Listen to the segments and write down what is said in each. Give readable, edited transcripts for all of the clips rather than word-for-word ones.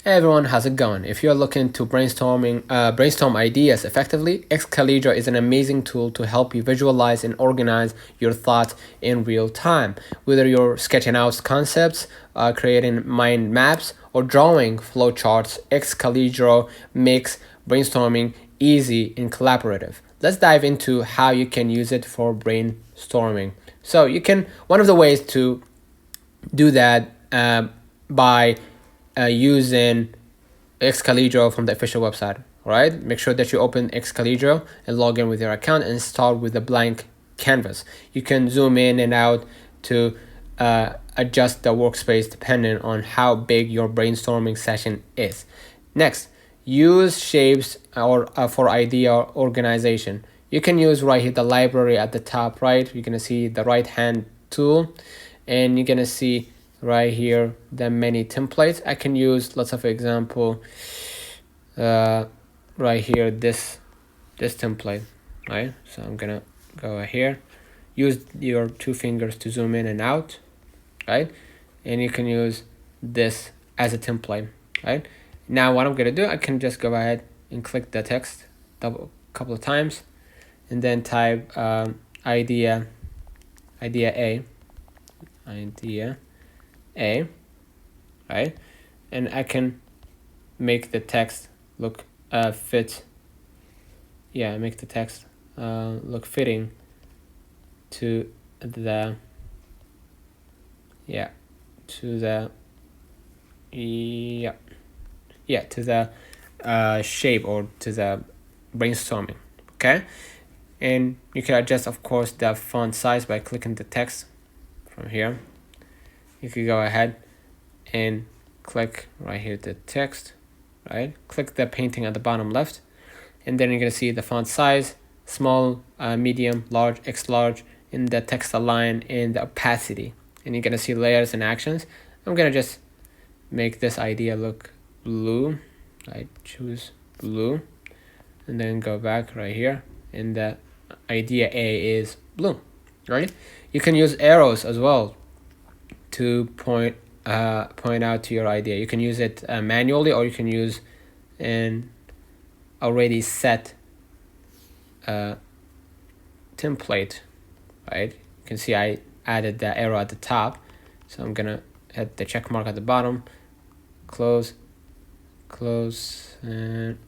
Hey everyone, how's it going? If you're looking to brainstorm ideas effectively, Excalidraw is an amazing tool to help you visualize and organize your thoughts in real time. Whether you're sketching out concepts, creating mind maps, or drawing flowcharts, Excalidraw makes brainstorming easy and collaborative. Let's dive into how you can use it for brainstorming. So one of the ways to do that by using Excalidraw from the official website. All right, make sure that you open Excalidraw and log in with your account and start with a blank canvas. You can zoom in and out to adjust the workspace depending on how big your brainstorming session is. Next, use shapes or for idea organization. You can use right here the library at the top right. You're gonna see the right hand tool, and you're gonna see right here the many templates. I can use, let's say for example, right here this template, right? So I'm gonna go here, use your two fingers to zoom in and out, right? And you can use this as a template, right? Now what I'm gonna do, I can just go ahead and click the text a couple of times and then type idea A, right? And I can make the text look fit. Yeah, make the text look fitting to the shape or to the brainstorming. Okay, and you can adjust, of course, the font size by clicking the text from here. You could go ahead and click right here the text, right? Click the painting at the bottom left, and then you're gonna see the font size, small, medium, large, extra large, in the text align, and the opacity. And you're gonna see layers and actions. I'm gonna just make this idea look blue. I choose blue, and then go back right here, and the idea A is blue, right? You can use arrows as well to point out to your idea. You can use it manually, or you can use an already set template, right? You can see I added the arrow at the top, so I'm gonna hit the check mark at the bottom, close, and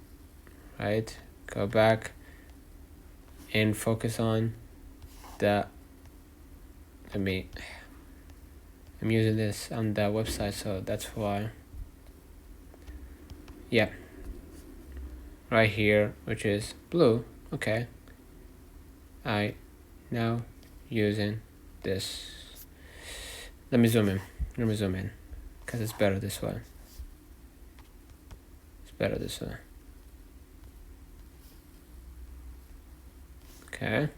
right, go back and focus on the, I'm using this on the website, so that's why. Yeah, right here, which is blue. Okay, I now using this. Let me zoom in because it's better this way. Okay,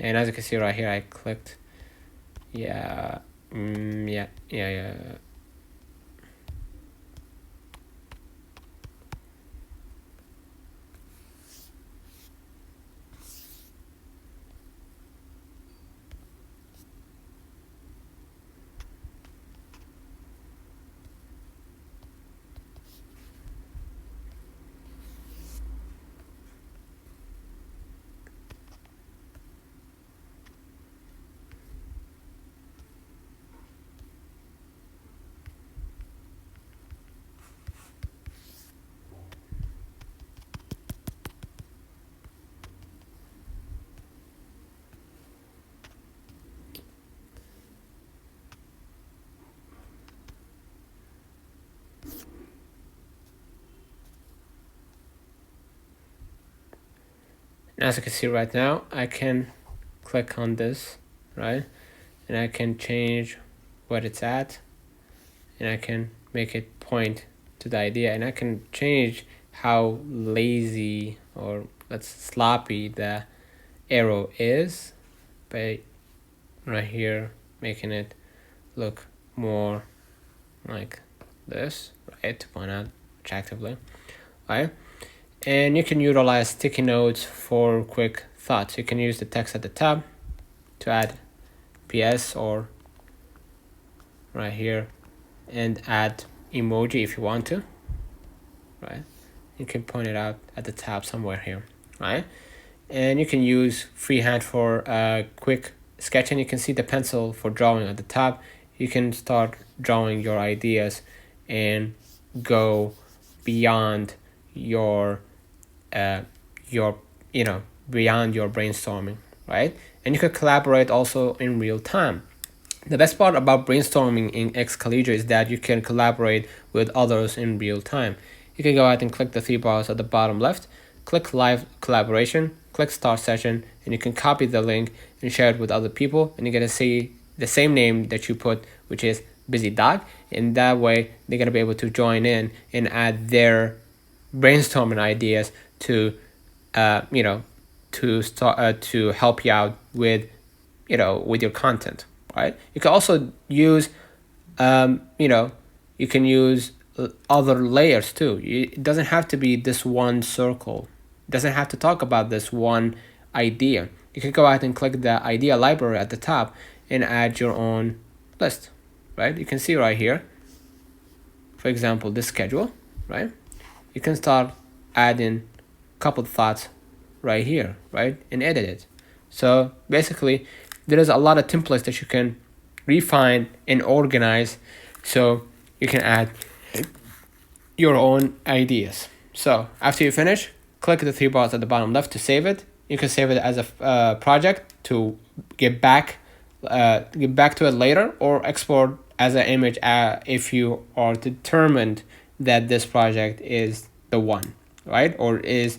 and as you can see right here, I clicked. Yeah. And as you can see right now, I can click on this, right? And I can change what it's at, and I can make it point to the idea, and I can change how lazy or let's sloppy the arrow is by right here making it look more like this, right, to point out attractively, right? And you can utilize sticky notes for quick thoughts. You can use the text at the top to add PS or right here and add emoji if you want to, right? You can point it out at the top somewhere here, right? And you can use freehand for quick sketching. You can see the pencil for drawing at the top. You can start drawing your ideas and go beyond your beyond your brainstorming, right? And you can collaborate also in real time. The best part about brainstorming in Excalidraw is that you can collaborate with others in real time. You can go ahead and click the three bars at the bottom left, click live collaboration, click start session, and you can copy the link and share it with other people, and you're gonna see the same name that you put, which is Busy Dog, and that way they're gonna be able to join in and add their brainstorming ideas to to help you out with with your content, right? You can also use you can use other layers too. It doesn't have to be this one circle. It doesn't have to talk about this one idea. You can go ahead and click the idea library at the top and add your own list, right? You can see right here, for example, this schedule, right? You can start adding a couple of thoughts right here, right? And edit it. So basically, there is a lot of templates that you can refine and organize so you can add your own ideas. So after you finish, click the three bars at the bottom left to save it. You can save it as a project to get back to it later, or export as an image if you are determined that this project is the one, right? Or is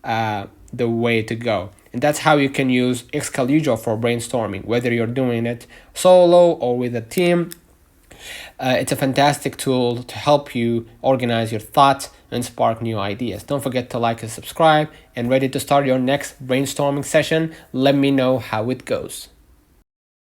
the way to go. And that's how you can use Excalidraw for brainstorming, whether you're doing it solo or with a team. It's a fantastic tool to help you organize your thoughts and spark new ideas. Don't forget to like and subscribe, and ready to start your next brainstorming session. Let me know how it goes.